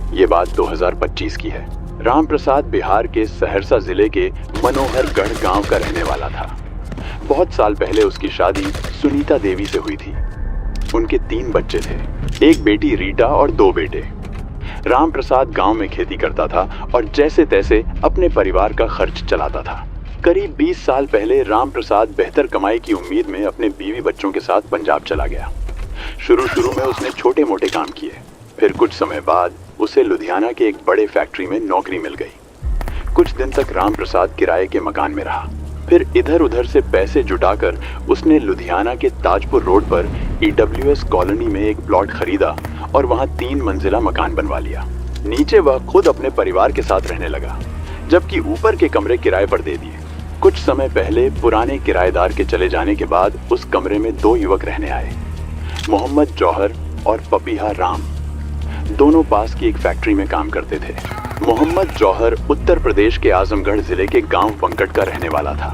ये बात 2025 की है। राम प्रसाद बिहार के सहरसा जिले के मनोहरगढ़ गांव का रहने वाला था। बहुत साल पहले उसकी शादी सुनीता देवी से हुई थी। उनके 3 बच्चे थे, एक बेटी रीटा और 2 बेटे। राम प्रसाद गांव में खेती करता था और जैसे तैसे अपने परिवार का खर्च चलाता था। करीब 20 साल पहले राम प्रसाद बेहतर कमाई की उम्मीद में अपने बीवी बच्चों के साथ पंजाब चला गया। शुरू में उसने छोटे मोटे काम किए, फिर कुछ समय बाद उसे लुधियाना के एक बड़े फैक्ट्री में नौकरी मिल गई। कुछ दिन तक राम प्रसाद किराए के मकान में रहा, फिर इधर उधर से पैसे जुटाकर उसने लुधियाना के ताजपुर रोड पर EWS कॉलोनी में एक प्लॉट खरीदा और वहां 3 मंजिला मकान बनवा लिया। नीचे वह खुद अपने परिवार के साथ रहने लगा, जबकि ऊपर के कमरे किराए पर दे दिए। कुछ समय पहले पुराने किराएदार के चले जाने के बाद उस कमरे में 2 युवक रहने आए, मोहम्मद जौहर और पपीहा राम। दोनों पास की एक फैक्ट्री में काम करते थे। मोहम्मद जौहर उत्तर प्रदेश के आजमगढ़ जिले के गांव पंकट का रहने वाला था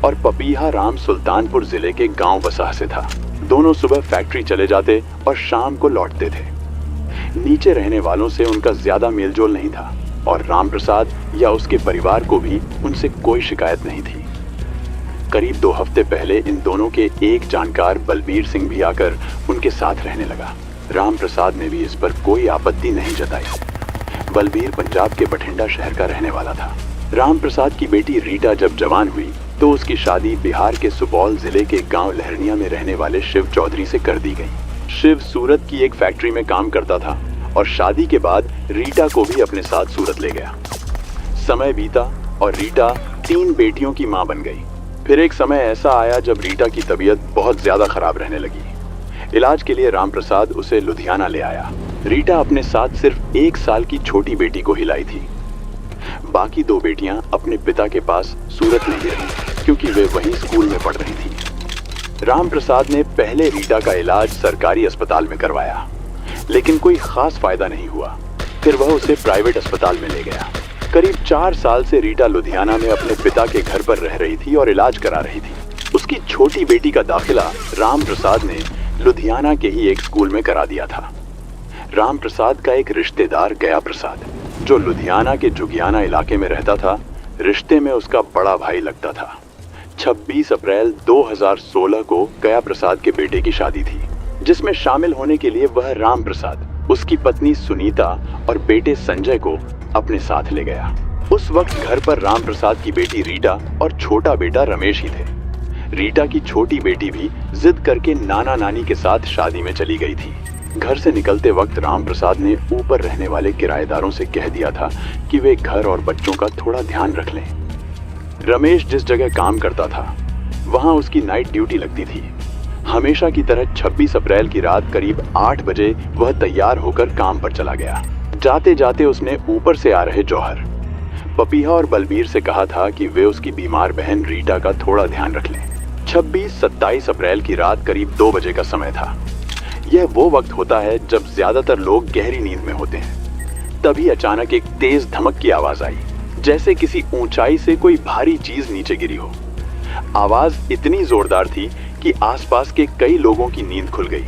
और पपीहा राम सुल्तानपुर जिले के गांव बसाह से था। दोनों सुबह फैक्ट्री चले जाते और शाम को लौटते थे। नीचे रहने वालों से उनका ज्यादा मेलजोल नहीं था और राम प्रसाद या उसके परिवार को भी उनसे कोई शिकायत नहीं थी। करीब 2 हफ्ते पहले इन दोनों के एक जानकार बलबीर सिंह भी आकर उनके साथ रहने लगा। राम प्रसाद ने भी इस पर कोई आपत्ति नहीं जताई। बलबीर पंजाब के बठिंडा शहर का रहने वाला था। राम प्रसाद की बेटी रीटा जब जवान हुई तो उसकी शादी बिहार के सुपौल जिले के गांव लहरनिया में रहने वाले शिव चौधरी से कर दी गई। शिव सूरत की एक फैक्ट्री में काम करता था और शादी के बाद रीटा को भी अपने साथ सूरत ले गया। समय बीता और रीटा 3 बेटियों की मां बन गई। फिर एक समय ऐसा आया जब रीटा की तबीयत बहुत ज्यादा खराब रहने लगी। इलाज के लिए राम प्रसाद उसे लुधियाना ले आया। रीटा अपने साथ सिर्फ 1 साल की छोटी बेटी को हिलाई थी। बाकी 2 बेटियां अपने पिता के पास सूरत में ही रही क्योंकि वे वहीं स्कूल में पढ़ रही थी। राम प्रसाद ने पहले रीटा का इलाज सरकारी अस्पताल में करवाया, लेकिन कोई खास फायदा नहीं हुआ। फिर वह उसे प्राइवेट अस्पताल में ले गया। करीब 4 साल से रीटा लुधियाना में अपने पिता के घर पर रह रही थी और इलाज करा रही थी। उसकी छोटी बेटी का दाखिला राम प्रसाद ने लुधियाना के ही एक स्कूल में करा दिया था। राम प्रसाद का एक रिश्तेदार गया प्रसाद, जो लुधियाना के जुगियाना इलाके में रहता था, रिश्ते में उसका बड़ा भाई लगता था। 26 अप्रैल 2016 को गया प्रसाद के बेटे की शादी थी, जिसमें शामिल होने के लिए वह राम प्रसाद उसकी पत्नी सुनीता और बेटे संजय को अपने साथ ले गया। उस वक्त घर पर राम प्रसाद की बेटी रीटा और छोटा बेटा रमेश ही थे। रीटा की छोटी बेटी भी जिद करके नाना नानी के साथ शादी में चली गई थी। घर से निकलते वक्त राम प्रसाद ने ऊपर रहने वाले किराएदारों से कह दिया था कि वे घर और बच्चों का थोड़ा ध्यान रख लें। रमेश जिस जगह काम करता था वहां उसकी नाइट ड्यूटी लगती थी। हमेशा की तरह 26 अप्रैल की रात करीब 8 बजे वह तैयार होकर काम पर चला गया। जाते जाते उसने ऊपर से आ रहे जौहर, पपीहा और बलबीर से कहा था कि वे उसकी बीमार बहन रीटा का थोड़ा ध्यान रख लें। 26-27 अप्रैल की रात करीब 2 बजे का समय था। यह वो वक्त होता है जब ज्यादातर लोग गहरी नींद में होते हैं। तभी अचानक एक तेज धमक की आवाज आई, जैसे किसी ऊंचाई से कोई भारी चीज नीचे गिरी हो। आवाज इतनी जोरदार थी कि आसपास के कई लोगों की नींद खुल गई।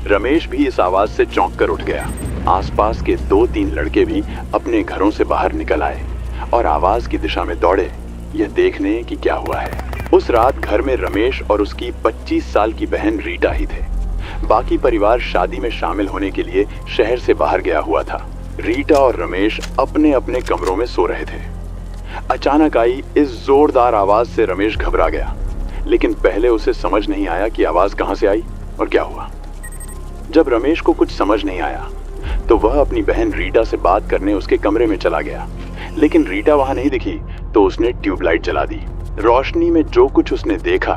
रमेश भी इस आवाज से चौंक कर उठ गया। आसपास के 2-3 लड़के भी अपने घरों से बाहर निकल आए और आवाज की दिशा में दौड़े, यह देखने कि क्या हुआ है। उस रात घर में रमेश और उसकी 25 साल की बहन रीटा ही थे। बाकी परिवार शादी में शामिल होने के लिए शहर से बाहर गया हुआ था। रीटा और रमेश अपने अपने कमरों में सो रहे थे। अचानक आई इस जोरदार आवाज से रमेश घबरा गया, लेकिन पहले उसे समझ नहीं आया कि आवाज कहां से आई और क्या हुआ। जब रमेश को कुछ समझ नहीं आया तो वह अपनी बहन रीटा से बात करने उसके कमरे में चला गया, लेकिन रीटा वहां नहीं दिखी तो उसने ट्यूबलाइट जला दी। रोशनी में जो कुछ उसने देखा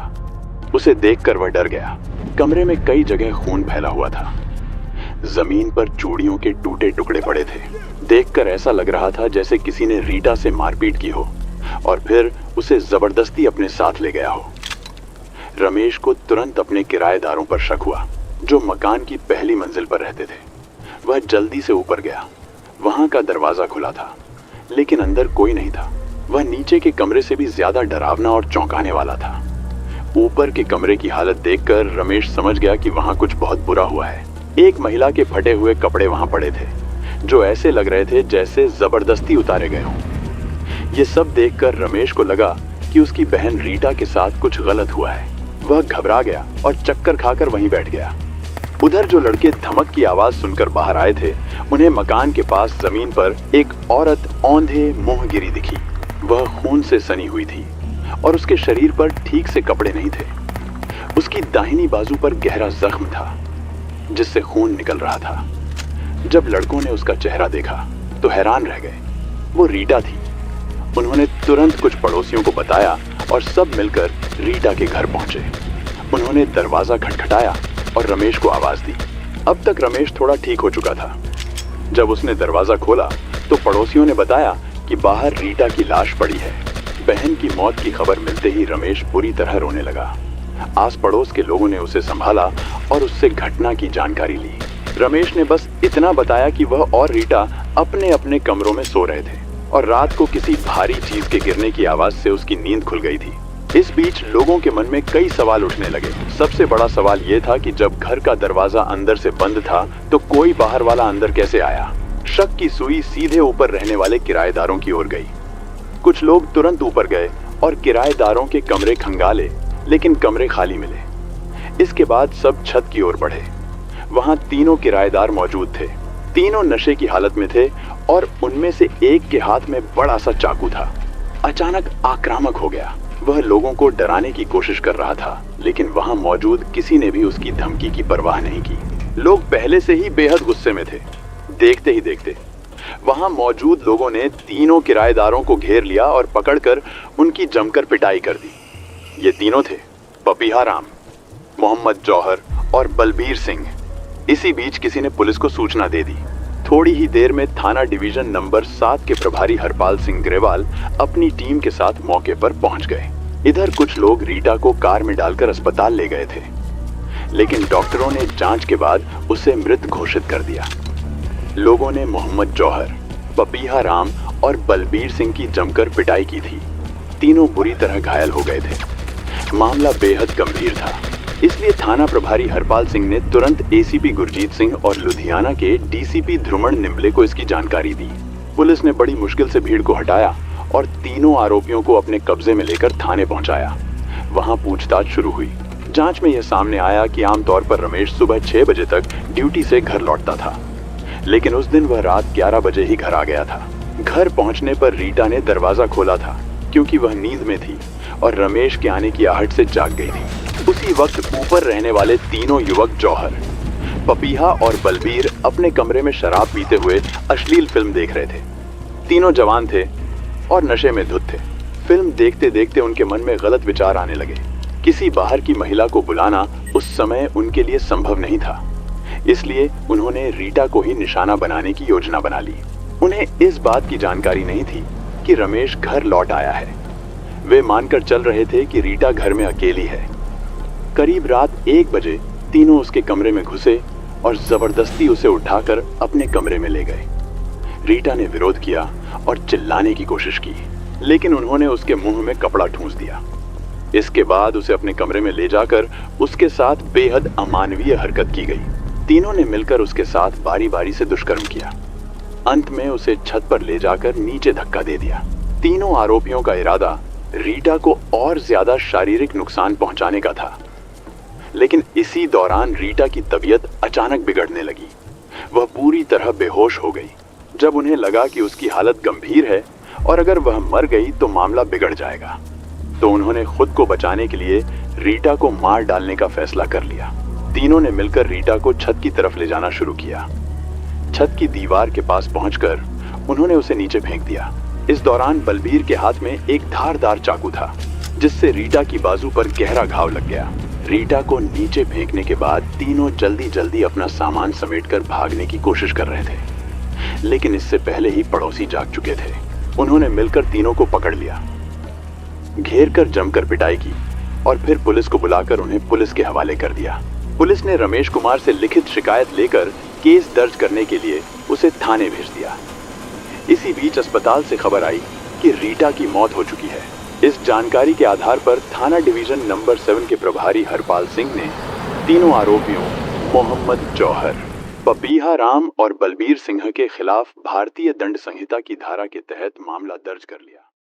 उसे देखकर वह डर गया। कमरे में कई जगह खून फैला हुआ था। जमीन पर चूड़ियों के टूटे टुकड़े पड़े थे। देखकर ऐसा लग रहा था जैसे किसी ने रीटा से मारपीट की हो और फिर उसे जबरदस्ती अपने साथ ले गया हो। रमेश को तुरंत अपने किराएदारों पर शक हुआ, जो मकान की पहली मंजिल पर रहते थे। वह जल्दी से ऊपर गया। वहां का दरवाजा खुला था, लेकिन अंदर कोई नहीं था। वह नीचे के कमरे से भी ज्यादा डरावना और चौंकाने वाला था। ऊपर के कमरे की हालत देखकर रमेश समझ गया कि वहां कुछ बहुत बुरा हुआ है। एक महिला के फटे हुए कपड़े वहां पड़े थे, जो ऐसे लग रहे थे जैसे जबरदस्ती उतारे गए हों। ये सब देखकर रमेश को लगा कि उसकी बहन रीटा के साथ कुछ गलत हुआ है। वह घबरा गया और चक्कर खाकर वहीं बैठ गया। उधर जो लड़के धमक की आवाज सुनकर बाहर आए थे, उन्हें मकान के पास जमीन पर एक औरत औंधे मुंह गिरी दिखी। वह खून से सनी हुई थी और उसके शरीर पर ठीक से कपड़े नहीं थे। उसकी दाहिनी बाजू पर गहरा जख्म था जिससे खून निकल रहा था। जब लड़कों ने उसका चेहरा देखा तो हैरान रह गए। वो रीटा थी। उन्होंने तुरंत कुछ पड़ोसियों को बताया और सब मिलकर रीटा के घर पहुंचे। उन्होंने दरवाजा खटखटाया और रमेश को आवाज दी। अब तक रमेश थोड़ा ठीक हो चुका था। जब उसने दरवाजा खोला तो पड़ोसियों ने बताया कि बाहर रीटा की लाश पड़ी है। बहन की मौत की खबर मिलते ही रमेश बुरी तरह रोने लगा। आस पड़ोस के लोगों ने उसे संभाला और उससे घटना की जानकारी ली। रमेश ने बस इतना बताया कि वह और रीटा अपने अपने कमरों में सो रहे थे और रात को किसी भारी चीज के गिरने की आवाज से उसकी नींद खुल गई थी। इस बीच लोगों के मन में कई सवाल उठने लगे। सबसे बड़ा सवाल यह था कि जब घर का दरवाजा अंदर से बंद था तो कोई बाहर वाला अंदर कैसे आया। शक की सुई सीधे ऊपर रहने वाले किराएदारों की ओर गई। कुछ लोग तुरंत ऊपर गए और किराएदारों के कमरे खंगाले, लेकिन कमरे खाली मिले। इसके बाद सब छत की ओर बढ़े। वहां तीनों किराएदार मौजूद थे। तीनों नशे की हालत में थे और उनमें से एक के हाथ में बड़ा सा चाकू था। अचानक आक्रामक हो गया। वह लोगों को डराने की कोशिश कर रहा था, लेकिन वहां मौजूद किसी ने भी उसकी धमकी की परवाह नहीं की। लोग पहले से ही बेहद गुस्से में थे। देखते ही देखते वहां मौजूद लोगों ने तीनों किराएदारों को घेर लिया और पकड़कर उनकी जमकर पिटाई कर दी। ये तीनों थे पपीहा राम, मोहम्मद जौहर और बलबीर सिंह। इसी बीच किसी ने पुलिस को सूचना दे दी। थोड़ी ही देर में थाना डिवीजन नंबर 7 के प्रभारी हरपाल सिंह ग्रेवाल अपनी टीम के साथ मौके पर पहुंच गए। इधर कुछ लोग रीटा को कार में डालकर अस्पताल ले गए थे, लेकिन डॉक्टरों ने जांच के बाद उसे मृत घोषित कर दिया। लोगों ने मोहम्मद जौहर, पपीहा राम और बलबीर सिंह की जमकर पिटाई की थी। तीनों बुरी तरह घायल हो गए थे। मामला बेहद गंभीर था, इसलिए थाना प्रभारी हरपाल सिंह ने तुरंत एसीपी गुरजीत सिंह और लुधियाना के डीसीपी ध्रुमण निम्बले को इसकी जानकारी दी। पुलिस ने बड़ी मुश्किल से भीड़ को हटाया और तीनों आरोपियों को अपने कब्जे में लेकर थाने पहुंचाया। वहां पूछताछ शुरू हुई। जांच में यह सामने आया कि आमतौर पर रमेश सुबह 6 बजे तक ड्यूटी से घर लौटता था, लेकिन उस दिन वह रात 11 बजे ही घर आ गया था। घर पहुंचने पर रीटा ने दरवाजा खोला था क्योंकि वह नींद में थी और रमेश के आने की आहट से जाग गई थी। उसी वक्त ऊपर रहने वाले तीनों युवक जौहर, पपीहा और बलबीर अपने कमरे में शराब पीते हुए अश्लील फिल्म देख रहे थे। तीनों जवान थे और नशे में धुत थे। फिल्म देखते देखते उनके मन में गलत विचार आने लगे। किसी बाहर की महिला को बुलाना उस समय उनके लिए संभव नहीं था, इसलिए उन्होंने रीटा को ही निशाना बनाने की योजना बना ली। उन्हें इस बात की जानकारी नहीं थी कि रमेश घर लौट आया है। वे मानकर चल रहे थे कि रीटा घर में अकेली है। करीब रात 1 बजे तीनों उसके कमरे में घुसे और जबरदस्ती उसे उठाकर अपने कमरे में ले गए। रीटा ने विरोध किया और चिल्लाने की कोशिश की, लेकिन उन्होंने उसके मुंह में कपड़ा ठूंस दिया। इसके बाद उसे अपने कमरे में ले जाकर उसके साथ बेहद अमानवीय हरकत की गई। तीनों ने मिलकर उसके साथ बारी बारी से दुष्कर्म किया। अंत में उसे छत पर ले जाकर नीचे धक्का दे दिया। तीनों आरोपियों का इरादा रीटा को और ज्यादा शारीरिक नुकसान पहुंचाने का था, लेकिन इसी दौरान रीटा की तबीयत अचानक बिगड़ने लगी। वह पूरी तरह बेहोश हो गई। जब उन्हें लगा कि उसकी हालत गंभीर है और अगर वह मर गई तो मामला बिगड़ जाएगा, तो उन्होंने खुद को बचाने के लिए रीटा को मार डालने का फैसला कर लिया। तीनों ने मिलकर रीटा को छत की तरफ ले जाना शुरू किया। छत की दीवार के पास पहुंचकर उन्होंने उसे नीचे फेंक दिया। इस दौरान बलबीर के हाथ में एक धारदार चाकू था, जिससे रीटा की बाजू पर गहरा घाव लग गया। रीटा को नीचे फेंकने के बाद तीनों जल्दी जल्दी अपना सामान समेटकर भागने की कोशिश कर रहे थे, लेकिन इससे पहले ही पड़ोसी जाग चुके थे। उन्होंने मिलकर तीनों को पकड़ लिया, घेर कर जमकर पिटाई की और फिर पुलिस को बुलाकर उन्हें पुलिस के हवाले कर दिया। पुलिस ने रमेश कुमार से लिखित शिकायत लेकर केस दर्ज करने के लिए उसे थाने भेज दिया। इसी बीच अस्पताल से खबर आई कि रीटा की मौत हो चुकी है। इस जानकारी के आधार पर थाना डिवीजन नंबर 7 के प्रभारी हरपाल सिंह ने तीनों आरोपियों मोहम्मद जौहर, पपीहा राम और बलबीर सिंह के खिलाफ भारतीय दंड संहिता की धारा के तहत मामला दर्ज कर लिया।